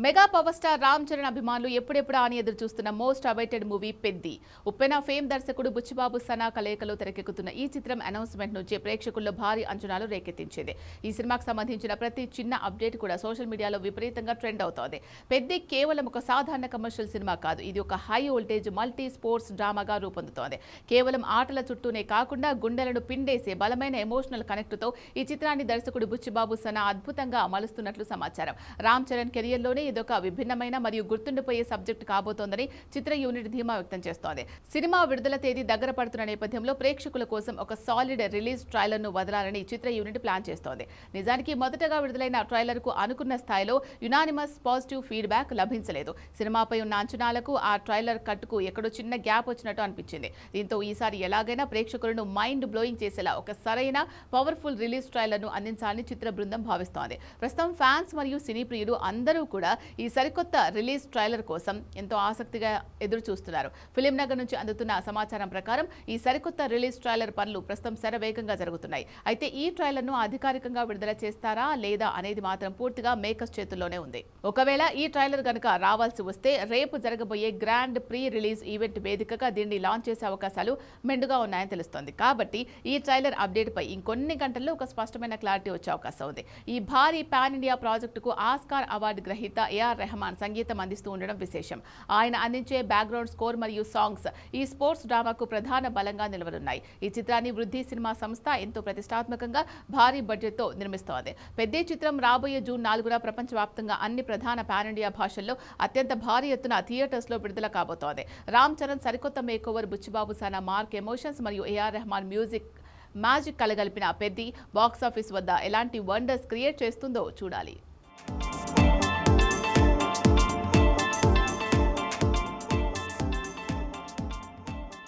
Mega power star Ram Charan అభిమానులు ఎప్పుడెప్పుడా అని ఎదురు చూస్తున్న మోస్ట్ అవైటెడ్ మూవీ పెద్ది. ఉప్పెన ఫేమ్ దర్శకుడు బుచ్చిబాబు సనా కలయికలో తెరకెక్కుతున్న ఈ చిత్రం అనౌన్స్మెంట్ నుంచి ప్రేక్షకుల్లో భారీ అంచనాలు రేకెత్తించింది. ఈ సినిమాకు సంబంధించిన ప్రతి చిన్న అప్డేట్ కూడా సోషల్ మీడియాలో విపరీతంగా ట్రెండ్ అవుతోంది. పెద్ది కేవలం ఒక సాధారణ కమర్షియల్ సినిమా కాదు, ఇది ఒక హై వోల్టేజ్ మల్టీ స్పోర్ట్స్ డ్రామాగా రూపొందుతోంది. కేవలం ఆటల చుట్టూనే కాకుండా గుండెలను పిండేసే బలమైన ఎమోషనల్ కనెక్ట్తో ఈ చిత్రాన్ని దర్శకుడు బుచ్చిబాబు సనా అద్భుతంగా మలుస్తున్నట్లు సమాచారం. రామ్ చరణ్ కెరియర్లోనే ఇదొక విభిన్నమైన మరియు గుర్తుండిపోయే సబ్జెక్ట్ కాబోతోందని చిత్ర యూనిట్ ధీమా వ్యక్తం చేస్తోంది. సినిమా విడుదల తేదీ దగ్గర పడుతున్న నేపథ్యంలో ప్రేక్షకుల కోసం ఒక సాలిడ్ రిలీజ్ ట్రైలర్ ను వదలాలని చిత్ర యూనిట్ ప్లాన్ చేస్తోంది. నిజానికి మొదటగా విడుదలైన ట్రైలర్ కు అనుకున్న స్థాయిలో యునానిమస్ పాజిటివ్ ఫీడ్బ్యాక్ లభించలేదు. సినిమాపై ఉన్న అంచనాలకు ఆ ట్రైలర్ కట్టుకు ఎక్కడో చిన్న గ్యాప్ వచ్చినట్టు అనిపించింది. దీంతో ఈసారి ఎలాగైనా ప్రేక్షకులను మైండ్ బ్లోయింగ్ చేసేలా ఒక సరైన పవర్ఫుల్ రిలీజ్ ట్రైలర్ ను అందించాలని చిత్ర బృందం భావిస్తోంది. ప్రస్తుతం ఫ్యాన్స్ మరియు సినీ ప్రియులు అందరూ కూడా ఈ సరికొత్త రిలీజ్ ట్రైలర్ కోసం ఎంతో ఆసక్తిగా ఎదురు చూస్తున్నారు. ఫిలిం నగర్ నుంచి అందుతున్న సమాచారం ప్రకారం ఈ సరికొత్త రిలీజ్ ట్రైలర్ పనులు ప్రస్తుతం శరవేగంగా జరుగుతున్నాయి. అయితే ఈ ట్రైలర్ ను అధికారికంగా విడుదల చేస్తారా లేదా అనేది మాత్రం పూర్తిగా మేకర్స్ చేతుల్లోనే ఉంది. ఒకవేళ ఈ ట్రైలర్ గనుక రావాల్సి వస్తే రేపు జరగబోయే గ్రాండ్ ప్రీ రిలీజ్ ఈవెంట్ వేదికగా దీన్ని లాంచ్ చేసే అవకాశాలు మెండుగా ఉన్నాయని తెలుస్తోంది. కాబట్టి ఈ ట్రైలర్ అప్డేట్ పై ఇంకొన్ని గంటల్లో ఒక స్పష్టమైన క్లారిటీ వచ్చే అవకాశం ఉంది. ఈ భారీ పాన్ ఇండియా ప్రాజెక్టుకు ఆస్కార్ అవార్డు గ్రహీత ఏఆర్ రెహమాన్ సంగీతం అందిస్తూ ఉండడం విశేషం. ఆయన అందించే బ్యాక్గ్రౌండ్ స్కోర్ మరియు సాంగ్స్ ఈ స్పోర్ట్స్ డ్రామాకు ప్రధాన బలంగా నిలవనున్నాయి. ఈ చిత్రాన్ని వృద్ధి సినిమా సంస్థ ఎంతో ప్రతిష్టాత్మకంగా భారీ బడ్జెట్ తో నిర్మిస్తోంది. పెద్ద చిత్రం రాబోయే జూన్ 4న ప్రపంచవ్యాప్తంగా అన్ని ప్రధాన పాన్ ఇండియా భాషల్లో అత్యంత భారీ ఎత్తున థియేటర్స్ లో విడుదల కాబోతోంది. రామ్ చరణ్ సరికొత్త makeover, Buchibabu Sana mark emotions మరియు ఏఆర్ రెహమాన్ మ్యాజిక్ కలగలిపిన పెద్ది బాక్సాఫీస్ వద్ద ఎలాంటి వండర్స్ క్రియేట్ చేస్తుందో చూడాలి.